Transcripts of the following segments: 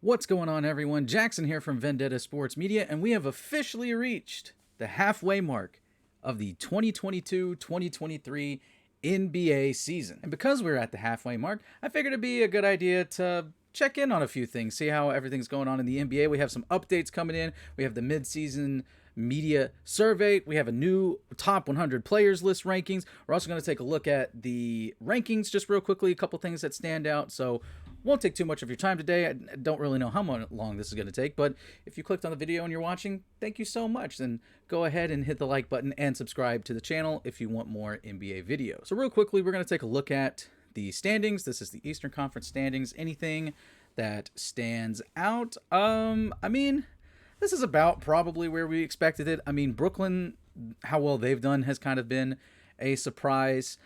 What's going on, everyone? Jackson here from Vendetta Sports Media, and we have officially reached the halfway mark of the 2022-2023 NBA season. And because we're at the halfway mark, I figured it'd be a good idea to check in on a few things, see how everything's going on in the NBA. We have some updates coming in. We have the mid-season media survey. We have a new top 100 players list rankings. We're also going to take a look at the rankings just real quickly, a couple things that stand out. So won't take too much of your time today. I don't really know how long this is going to take, but if you clicked on the video and you're watching, thank you so much. Then go ahead and hit the like button and subscribe to the channel if you want more NBA videos. So real quickly, we're going to take a look at the standings. This is the Eastern Conference standings. Anything that stands out? This is about probably where we expected it. I mean, Brooklyn, how well they've done has kind of been a surprise.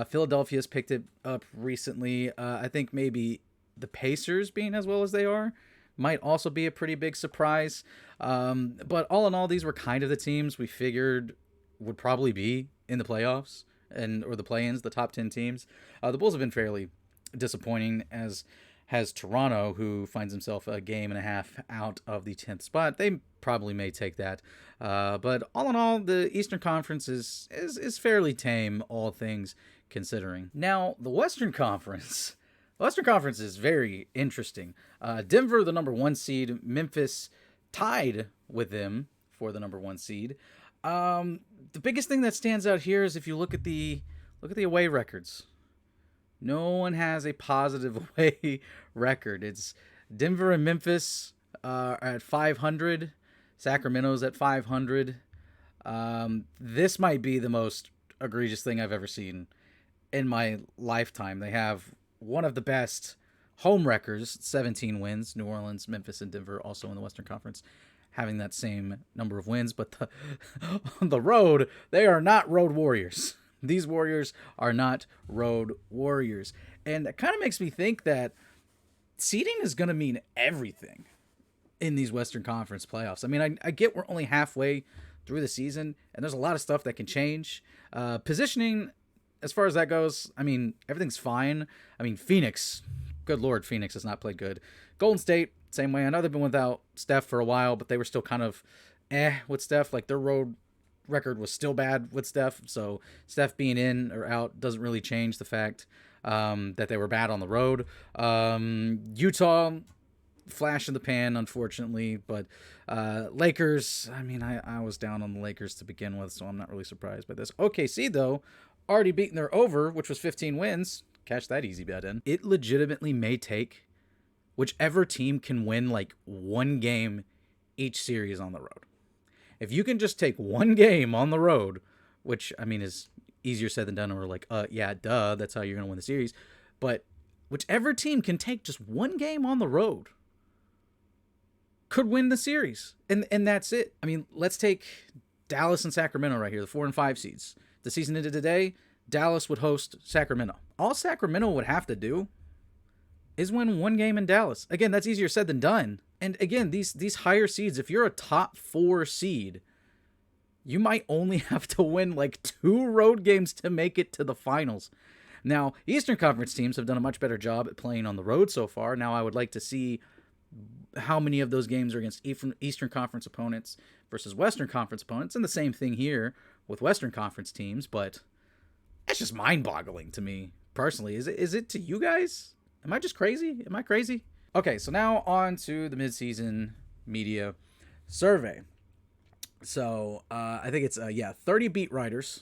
Philadelphia's picked it up recently. I think maybe the Pacers being as well as they are might also be a pretty big surprise. But all in all, these were kind of the teams we figured would probably be in the playoffs or the play-ins, the top 10 teams. The Bulls have been fairly disappointing, as has Toronto, who finds himself a game and a half out of the 10th spot. They probably may take that. But all in all, the Eastern Conference is fairly tame, all things considering. Now, the Western Conference. The Western Conference is very interesting. Denver, the number 1 seed. Memphis tied with them for the number 1 seed. The biggest thing that stands out here is if you look at the away records. No one has a positive away record. It's Denver and Memphis at 500. Sacramento's at 500. This might be the most egregious thing I've ever seen in my lifetime. They have one of the best home records, 17 wins. New Orleans, Memphis, and Denver also in the Western Conference having that same number of wins. But on the road, they are not road warriors. These Warriors are not road warriors. And it kind of makes me think that seeding is going to mean everything in these Western Conference playoffs. I mean, I get we're only halfway through the season, and there's a lot of stuff that can change. Positioning, as far as that goes, I mean, everything's fine. I mean, Phoenix, good Lord, Phoenix has not played good. Golden State, same way. I know they've been without Steph for a while, but they were still kind of with Steph. Like, their road record was still bad with Steph, so Steph being in or out doesn't really change the fact that they were bad on the road. Utah, flash in the pan, unfortunately, but Lakers, I mean, I was down on the Lakers to begin with, so I'm not really surprised by this. OKC, though, already beaten their over, which was 15 wins. Catch that easy bet in. It legitimately may take whichever team can win like one game each series on the road. If you can just take one game on the road, which, I mean, is easier said than done, and we're like, yeah, duh, that's how you're going to win the series. But whichever team can take just one game on the road could win the series. And that's it. I mean, let's take Dallas and Sacramento right here, the 4 and 5 seeds. The season ended today, Dallas would host Sacramento. All Sacramento would have to do is win one game in Dallas. Again, that's easier said than done. And again, these higher seeds, if you're a top 4 seed, you might only have to win like 2 road games to make it to the finals. Now, Eastern Conference teams have done a much better job at playing on the road so far. Now, I would like to see how many of those games are against Eastern Conference opponents versus Western Conference opponents. And the same thing here with Western Conference teams, but that's just mind-boggling to me personally. Is it to you guys? Am I just crazy? Am I crazy? Okay, so now on to the midseason media survey. So I think it's 30 beat writers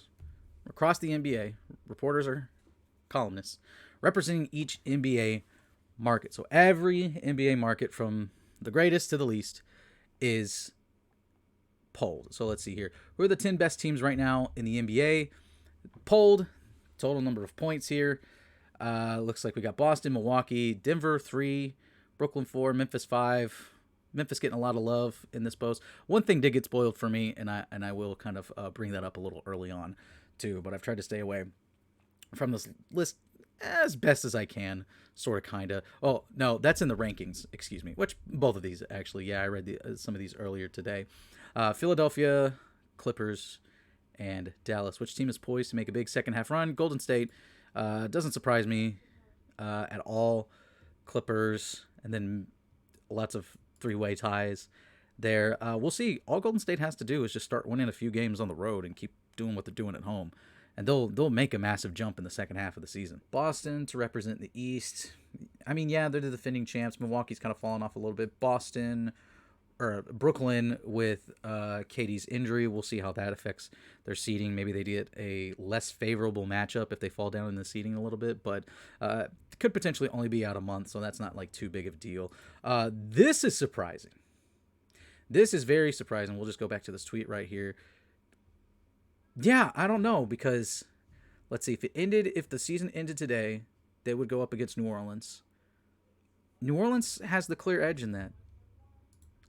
across the NBA, reporters or columnists, representing each NBA market. So every NBA market from the greatest to the least is polled. So let's see here. Who are the 10 best teams right now in the NBA? Polled, total number of points here. Looks like we got Boston, Milwaukee, Denver 3, Brooklyn 4, Memphis 5. Memphis getting a lot of love in this post. One thing did get spoiled for me, and I will kind of bring that up a little early on too, but I've tried to stay away from this list as best as I can, sort of, kind of. Oh, no, that's in the rankings, excuse me, which both of these, actually. Yeah, I read some of these earlier today. Philadelphia, Clippers, and Dallas. Which team is poised to make a big second half run? Golden State. Doesn't surprise me at all. Clippers, and then lots of three-way ties there. We'll see. All Golden State has to do is just start winning a few games on the road and keep doing what they're doing at home, and they'll make a massive jump in the second half of the season. Boston to represent the East. I mean, yeah, they're the defending champs. Milwaukee's kind of fallen off a little bit. Brooklyn with KD's injury. We'll see how that affects their seeding. Maybe they get a less favorable matchup if they fall down in the seeding a little bit, but could potentially only be out a month, so that's not like too big of a deal. This is surprising. This is very surprising. We'll just go back to this tweet right here. Yeah, I don't know, because let's see, if the season ended today, they would go up against New Orleans. New Orleans has the clear edge in that.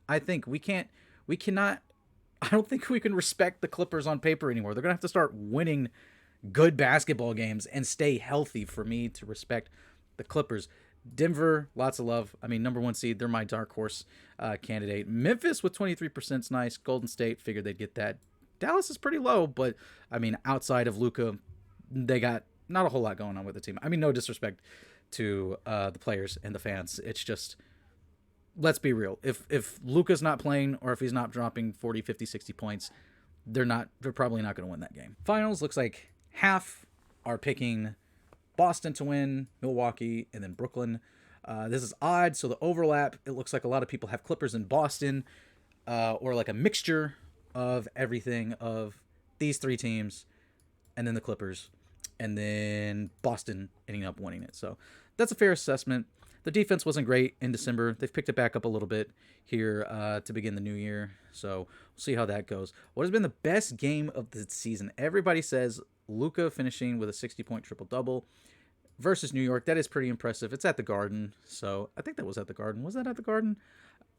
I think we cannot, I don't think we can respect the Clippers on paper anymore. They're going to have to start winning good basketball games and stay healthy for me to respect the Clippers. Denver, lots of love. I mean, number 1 seed, they're my dark horse candidate. Memphis with 23% is nice. Golden State, figured they'd get that. Dallas is pretty low, but I mean, outside of Luka, they got not a whole lot going on with the team. I mean, no disrespect to the players and the fans. It's just, let's be real. If Luka's not playing, or if he's not dropping 40, 50, 60 points, they're probably not going to win that game. Finals, looks like half are picking Boston to win, Milwaukee, and then Brooklyn. This is odd, so the overlap, it looks like a lot of people have Clippers in Boston, or like a mixture of everything of these 3 teams, and then the Clippers, and then Boston ending up winning it. So that's a fair assessment. The defense wasn't great in December. They've picked it back up a little bit here to begin the new year. So we'll see how that goes. What has been the best game of the season? Everybody says Luka finishing with a 60-point triple-double versus New York. That is pretty impressive. It's at the Garden. So I think that was at the Garden. Was that at the Garden?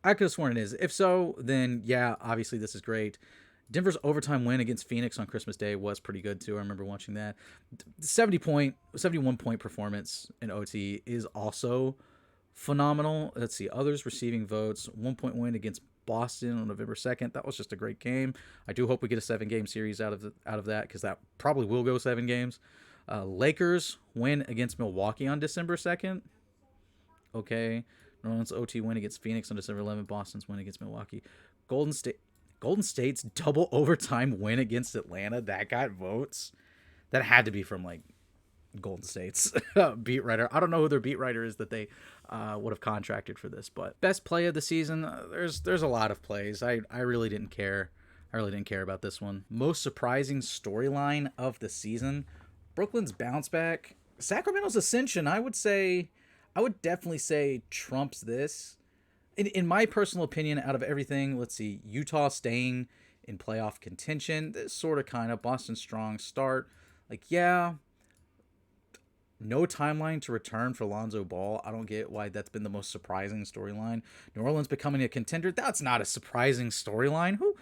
I could have sworn it is. If so, then yeah, obviously this is great. Denver's overtime win against Phoenix on Christmas Day was pretty good too. I remember watching that. 71-point performance in OT is also phenomenal. Let's see, others receiving votes. 1-point win against Boston on November 2nd. That was just a great game. I do hope we get a 7-game series out of that, because that probably will go 7 games. Lakers win against Milwaukee on December 2nd. Okay. New Orleans OT win against Phoenix on December 11th. Boston's win against Milwaukee. Golden State's double overtime win against Atlanta, that got votes. That had to be from like Golden State's beat writer. I don't know who their beat writer is that they would have contracted for this, but best play of the season, there's a lot of plays. I really didn't care. I really didn't care about this one. Most surprising storyline of the season, Brooklyn's bounce back. Sacramento's ascension, I would definitely say trumps this. In my personal opinion, out of everything, let's see, Utah staying in playoff contention, this sort of kind of Boston strong start. Like, yeah, no timeline to return for Lonzo Ball. I don't get why that's been the most surprising storyline. New Orleans becoming a contender, that's not a surprising storyline. Who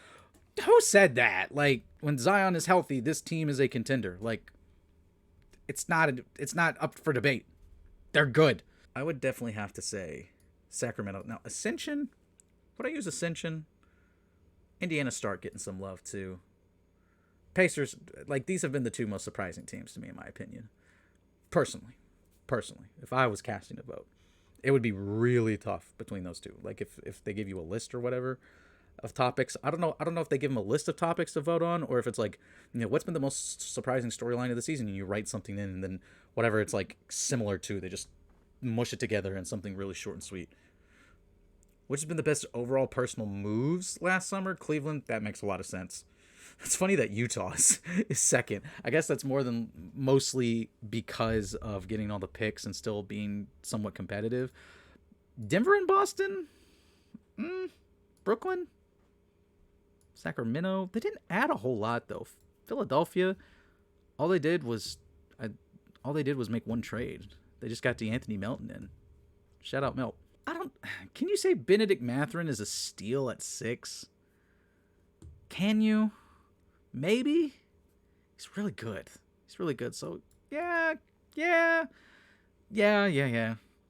said that? Like, when Zion is healthy, this team is a contender. Like, it's not up for debate. They're good. I would definitely have to say Sacramento. Now, Ascension, would I use Ascension? Indiana start getting some love too. Pacers, like, these have been the 2 most surprising teams to me, in my opinion. Personally, if I was casting a vote, it would be really tough between those 2. Like, if they give you a list or whatever of topics, I don't know if they give them a list of topics to vote on, or if it's like, what's been the most surprising storyline of the season, and you write something in, and then whatever it's like similar to, they just mush it together in something really short and sweet. Which has been the best overall personal moves last summer? Cleveland, that makes a lot of sense. It's funny that Utah is second. I guess that's mostly because of getting all the picks and still being somewhat competitive. Denver and Boston? Brooklyn? Sacramento? They didn't add a whole lot, though. Philadelphia, all they did was make one trade. They just got DeAnthony Melton in. Shout out Melt. Can you say Benedict Mathurin is a steal at 6? Can you? Maybe? He's really good. So, yeah.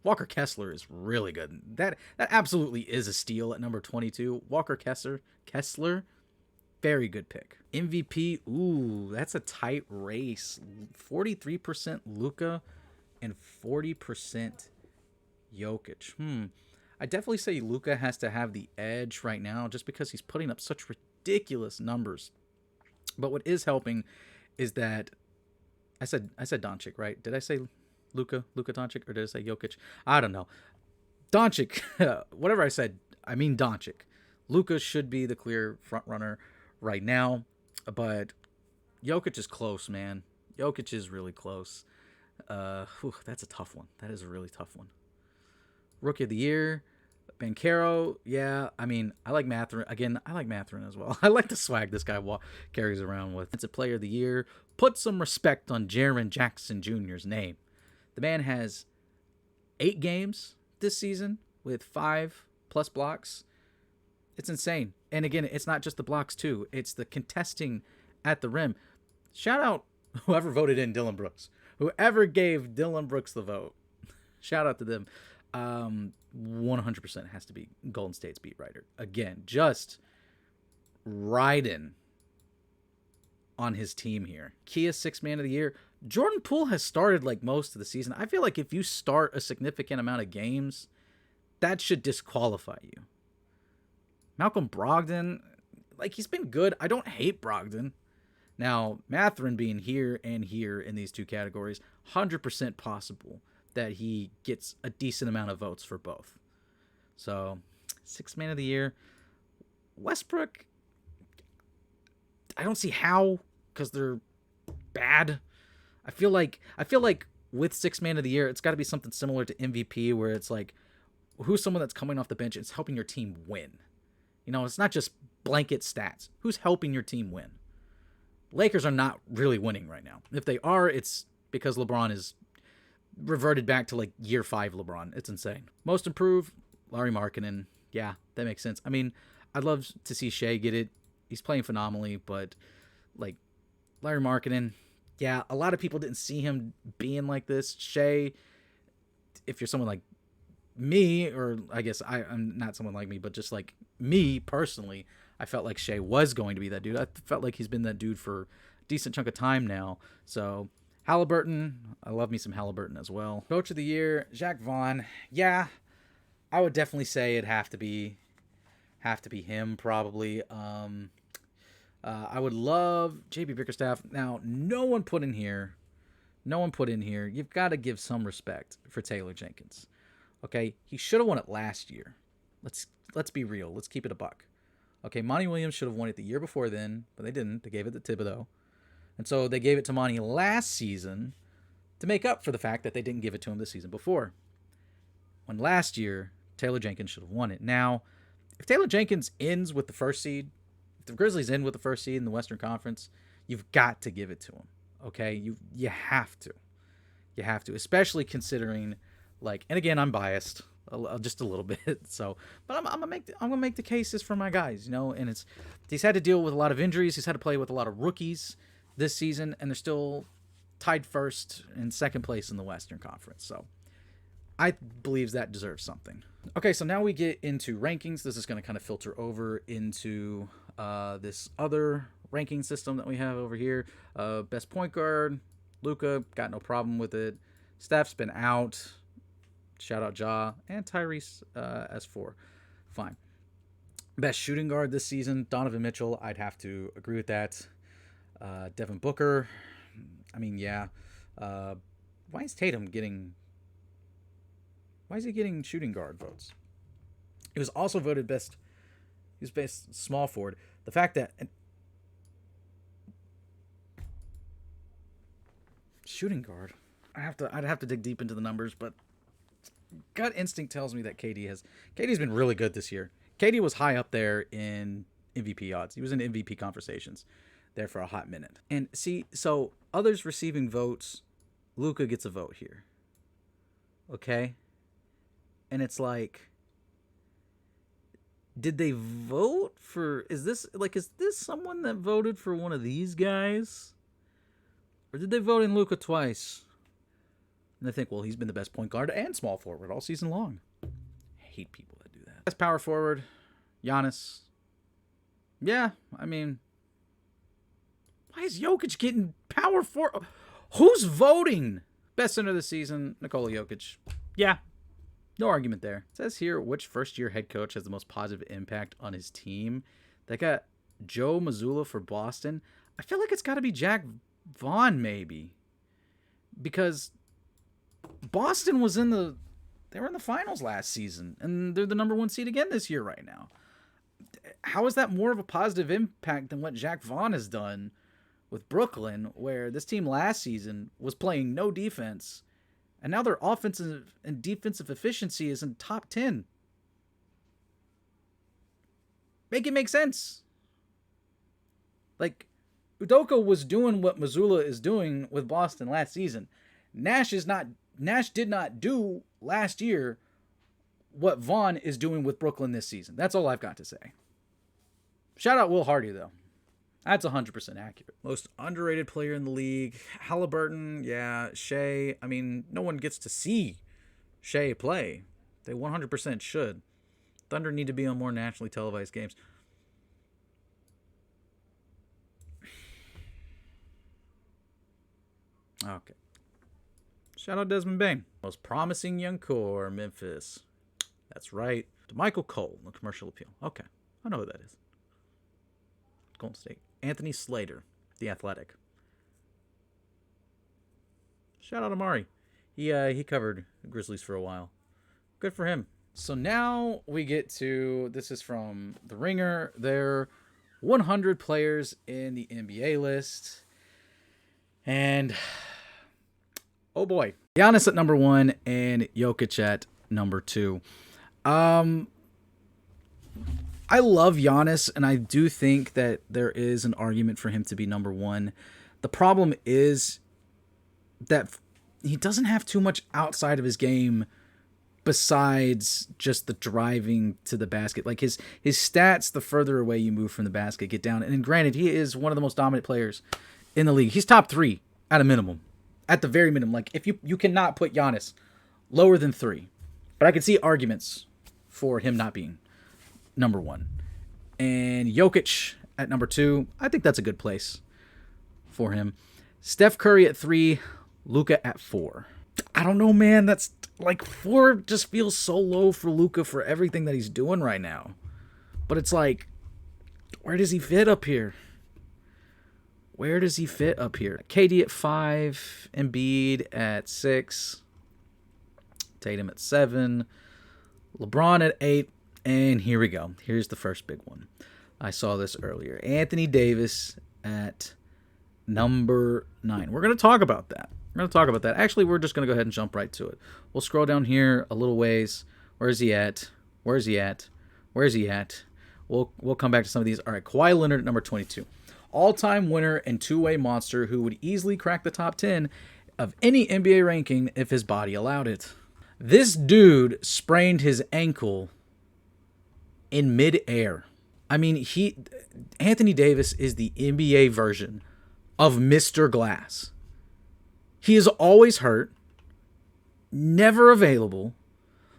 Walker Kessler is really good. That absolutely is a steal at number 22. Walker Kessler, very good pick. MVP, ooh, that's a tight race. 43% Luka and 40% Jokic. I definitely say Luka has to have the edge right now just because he's putting up such ridiculous numbers. But what is helping is that I said Doncic, right? Did I say Luka Doncic, or did I say Jokic? I don't know. Doncic, whatever I said, I mean Doncic. Luka should be the clear front runner right now, but Jokic is close, man. Jokic is really close. That's a tough one. That is a really tough one. Rookie of the Year, Banchero. Yeah, I mean, I like Mathurin. Again, I like Mathurin as well. I like the swag this guy carries around with. It's a Player of the Year. Put some respect on Jaren Jackson Jr.'s name. The man has 8 games this season with 5+ blocks. It's insane. And again, it's not just the blocks too. It's the contesting at the rim. Shout out whoever voted in Dylan Brooks. Whoever gave Dylan Brooks the vote. Shout out to them. 100% has to be Golden State's beat writer. Again, just riding on his team here. Kia 6th man of the year. Jordan Poole has started like most of the season. I feel like if you start a significant amount of games, that should disqualify you. Malcolm Brogdon, like, he's been good. I don't hate Brogdon. Now, Mathurin being here and here in these two categories, 100% possible that he gets a decent amount of votes for both. So, 6th man of the year. Westbrook, I don't see how, because they're bad. I feel like with 6th man of the year, it's got to be something similar to MVP, where it's like, who's someone that's coming off the bench and it's helping your team win? You know, it's not just blanket stats. Who's helping your team win? Lakers are not really winning right now. If they are, it's because LeBron is reverted back to like year 5 LeBron. It's insane. Most improved, Larry Markkinen. Yeah, that makes sense. I mean, I'd love to see Shea get it. He's playing phenomenally, but like Larry Markkinen, yeah, a lot of people didn't see him being like this. Shea, if you're someone like me, or I guess I'm not someone like me, but just like me personally, I felt like Shea was going to be that dude. I felt like he's been that dude for a decent chunk of time now. So Halliburton, I love me some Halliburton as well. Coach of the Year, Jacque Vaughn. Yeah, I would definitely say it'd have to be him probably. I would love JB Bickerstaff. Now, no one put in here. You've got to give some respect for Taylor Jenkins. Okay, he should have won it last year. Let's be real. Let's keep it a buck. Okay, Monty Williams should have won it the year before then, but they didn't. They gave it to Thibodeau. And so they gave it to Monty last season to make up for the fact that they didn't give it to him the season before. When last year, Taylor Jenkins should have won it. Now, if Taylor Jenkins ends with the first seed, if the Grizzlies end with the first seed in the Western Conference, you've got to give it to him. Okay? You have to. You have to, especially considering, like, and again, I'm biased just a little bit. So, but I'm gonna make the cases for my guys, you know. And he's had to deal with a lot of injuries. He's had to play with a lot of rookies this season, and they're still tied first and second place in the Western Conference. So, I believe that deserves something. Okay, so now we get into rankings. This is going to kind of filter over into this other ranking system that we have over here. Best point guard, Luka, got no problem with it. Steph's been out. Shout out Ja. And Tyrese as 4. Fine. Best shooting guard this season, Donovan Mitchell. I'd have to agree with that. Devin Booker. I mean, yeah. Why is Tatum getting... Why is he getting shooting guard votes? He was also voted best... He was best small forward. The fact that... Shooting guard. I'd have to dig deep into the numbers, but gut instinct tells me that KD's been really good this year. KD was high up there in MVP odds. He was in MVP conversations there for a hot minute. And see, so others receiving votes, Luka gets a vote here. Okay? And it's like, did they vote for, is this someone that voted for one of these guys? Or did they vote in Luka twice? And they think, well, he's been the best point guard and small forward all season long. I hate people that do that. Best power forward, Giannis. Yeah, I mean, why is Jokic getting power forward? Who's voting? Best center of the season, Nikola Jokic. Yeah, No argument there. It says here, which first-year head coach has the most positive impact on his team? They got Joe Mazzulla for Boston. I feel like it's got to be Jack Vaughn, maybe. Because Boston was they were in the finals last season, and they're the number 1 seed again this year right now. How is that more of a positive impact than what Jack Vaughn has done with Brooklyn, where this team last season was playing no defense, and now their offensive and defensive efficiency is in top 10? Make it make sense. Like, Udoka was doing what Mazzulla is doing with Boston last season. Nash did not do last year what Vaughn is doing with Brooklyn this season. That's all I've got to say. Shout out Will Hardy, though. That's 100% accurate. Most underrated player in the league. Halliburton, yeah. Shea. I mean, no one gets to see Shea play. They 100% should. Thunder need to be on more nationally televised games. Okay. Shout out Desmond Bain. Most promising young core, Memphis. That's right. To Michael Cole, the commercial appeal. Okay. I know who that is. Golden State. Anthony Slater, the Athletic. Shout out Amari. He covered Grizzlies for a while. Good for him. So now we get to, this is from The Ringer, their 100 players in the NBA list. And, oh boy. Giannis at number 1 and Jokic at number 2. I love Giannis, and I do think that there is an argument for him to be number 1. The problem is that he doesn't have too much outside of his game besides just the driving to the basket. Like his stats, the further away you move from the basket, get down. And granted, he is one of the most dominant players in the league. He's top 3 at a minimum. At the very minimum. Like, if you cannot put Giannis lower than 3. But I can see arguments for him not being number 1. And Jokic at number 2. I think that's a good place for him. Steph Curry at 3. Luka at 4. I don't know, man. That's like 4 just feels so low for Luka for everything that he's doing right now. But it's like, where does he fit up here? Where does he fit up here? KD at 5. Embiid at 6. Tatum at 7. LeBron at 8. And here we go. Here's the first big one. I saw this earlier. Anthony Davis at number 9. We're going to talk about that. Actually, we're just going to go ahead and jump right to it. We'll scroll down here a little ways. Where's he at? We'll come back to some of these. All right, Kawhi Leonard at number 22. All-time winner and two-way monster who would easily crack the top 10 of any NBA ranking if his body allowed it. This dude sprained his ankle in midair. I mean, Anthony Davis is the NBA version of Mr. Glass. He is always hurt, never available.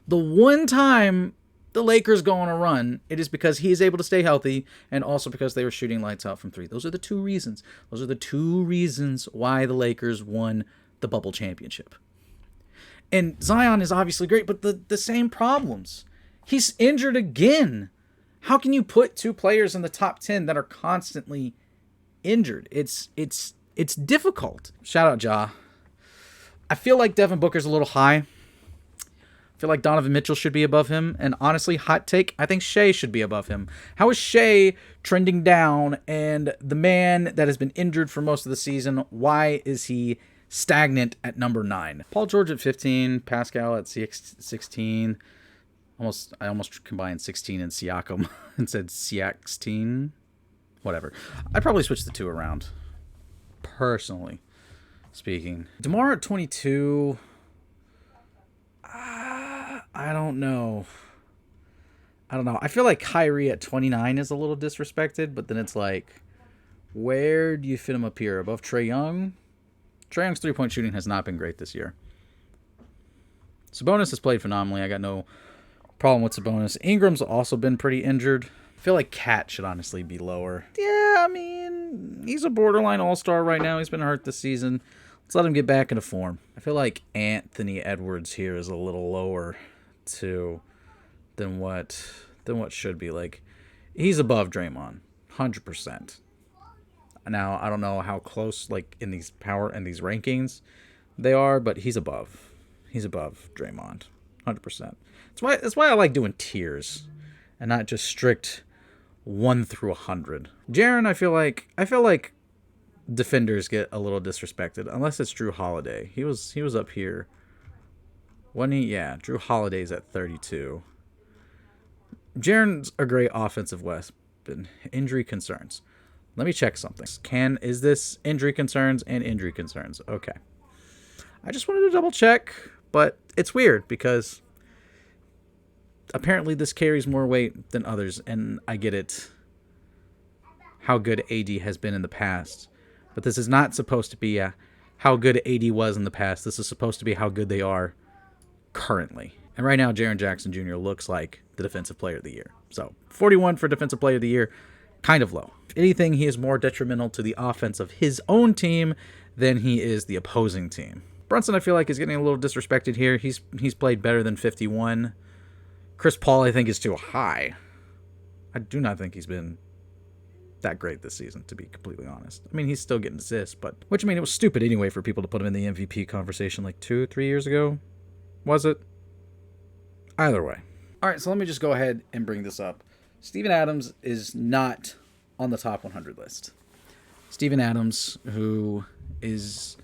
The one time the Lakers go on a run, it is because he is able to stay healthy and also because they were shooting lights out from 3. Those are the two reasons. Why the Lakers won the bubble championship. And Zion is obviously great, but the same problems. He's injured again. How can you put 2 players in the top 10 that are constantly injured? It's difficult. Shout out Ja. I feel like Devin Booker's a little high. I feel like Donovan Mitchell should be above him. And honestly, hot take, I think Shea should be above him. How is Shea trending down? And the man that has been injured for most of the season, why is he stagnant at number 9? Paul George at 15. Pascal at 16. I almost combined 16 and Siakam and said Siakstein. Whatever. I'd probably switch the 2 around. Personally speaking. DeMar at 22. I don't know. I feel like Kyrie at 29 is a little disrespected, but then it's like, where do you fit him up here? Above Trae Young? Trae Young's 3-point shooting has not been great this year. Sabonis has played phenomenally. I got no problem with Sabonis. Ingram's also been pretty injured. I feel like Cat should honestly be lower. Yeah, I mean, he's a borderline all-star right now. He's been hurt this season. Let's let him get back into form. I feel like Anthony Edwards here is a little lower than what should be. Like, he's above Draymond, 100%. Now, I don't know how close, like, in these rankings they are, but he's above. He's above Draymond, 100%. That's why I like doing tiers and not just strict 1 through 100. Jaren, I feel like defenders get a little disrespected unless it's Drew Holiday. He was up here. Wasn't he? Yeah, Drew Holiday's at 32. Jaren's a great offensive weapon. Injury concerns. Let me check something. Is this injury concerns and injury concerns? Okay. I just wanted to double check, but it's weird because apparently this carries more weight than others, and I get it. How good AD has been in the past. But this is not supposed to be how good AD was in the past. This is supposed to be how good they are currently. And right now, Jaren Jackson Jr. looks like the Defensive Player of the Year. So 41 for Defensive Player of the Year, kind of low. If anything, he is more detrimental to the offense of his own team than he is the opposing team. Brunson, I feel like, is getting a little disrespected here. He's played better than 51. Chris Paul, I think, is too high. I do not think he's been that great this season, to be completely honest. I mean, he's still getting assists, but which, I mean, it was stupid anyway for people to put him in the MVP conversation like 2-3 years ago. Was it? Either way. All right, so let me just go ahead and bring this up. Steven Adams is not on the top 100 list. Steven Adams, who is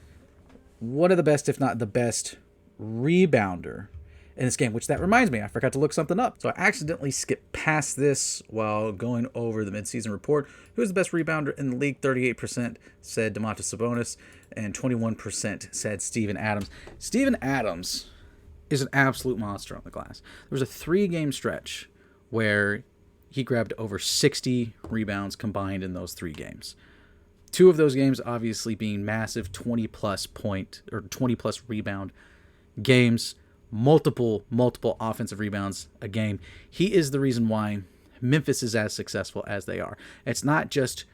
one of the best, if not the best, rebounder in this game, which that reminds me, I forgot to look something up. So I accidentally skipped past this while going over the midseason report. Who's the best rebounder in the league? 38% said Domantas Sabonis, and 21% said Steven Adams. Steven Adams is an absolute monster on the glass. There was a 3-game stretch where he grabbed over 60 rebounds combined in those 3 games. 2 of those games obviously being massive 20-plus point or 20-plus rebound games, multiple offensive rebounds a game. He is the reason why Memphis is as successful as they are. It's not just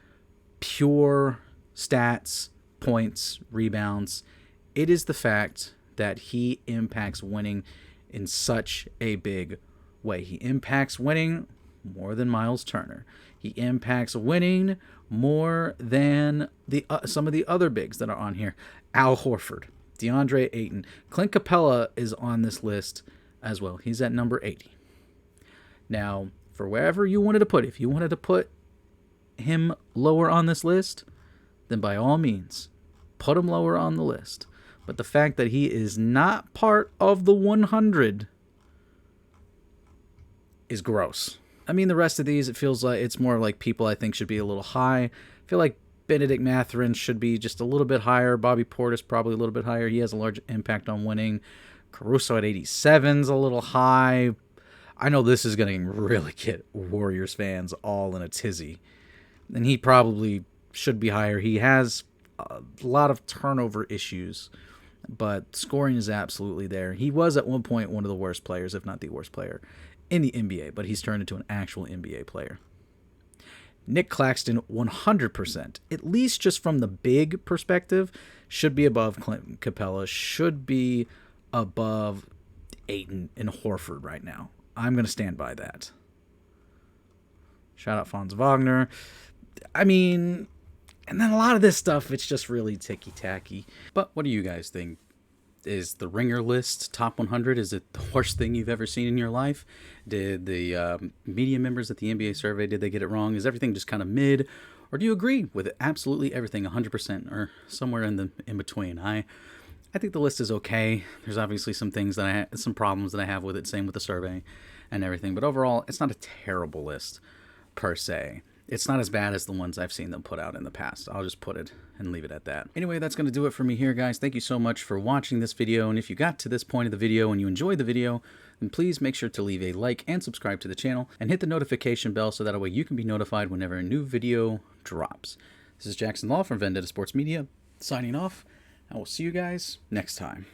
pure stats, points, rebounds. It is the fact that he impacts winning in such a big way. He impacts winning more than Miles Turner. He impacts winning more than the some of the other bigs that are on here. Al Horford, DeAndre Ayton. Clint Capella is on this list as well. He's at number 80. Now, for wherever you wanted to put, if you wanted to put him lower on this list, then by all means, put him lower on the list. But the fact that he is not part of the 100 is gross. I mean, the rest of these, it feels like it's more like people I think should be a little high. I feel like Benedict Mathurin should be just a little bit higher. Bobby Portis probably a little bit higher. He has a large impact on winning. Caruso at 87 is a little high. I know this is going to really get Warriors fans all in a tizzy. And he probably should be higher. He has a lot of turnover issues, but scoring is absolutely there. He was at one point one of the worst players, if not the worst player in the NBA, but he's turned into an actual NBA player. Nick Claxton, 100%, at least just from the big perspective, should be above Clint Capella, should be above Ayton and Horford right now. I'm going to stand by that. Shout out Franz Wagner. I mean, and then a lot of this stuff, it's just really ticky-tacky. But what do you guys think? Is the Ringer list top 100? Is it the worst thing you've ever seen in your life? Did the media members at the NBA survey, did they get it wrong? Is everything just kind of mid? Or do you agree with absolutely everything 100% or somewhere in between? I think the list is okay. There's obviously some things that some problems that I have with it. Same with the survey and everything. But overall, it's not a terrible list per se. It's not as bad as the ones I've seen them put out in the past. I'll just put it and leave it at that. Anyway, that's going to do it for me here, guys. Thank you so much for watching this video. And if you got to this point of the video and you enjoyed the video, then please make sure to leave a like and subscribe to the channel and hit the notification bell so that way you can be notified whenever a new video drops. This is Jackson Law from Vendetta Sports Media, signing off. I will see you guys next time.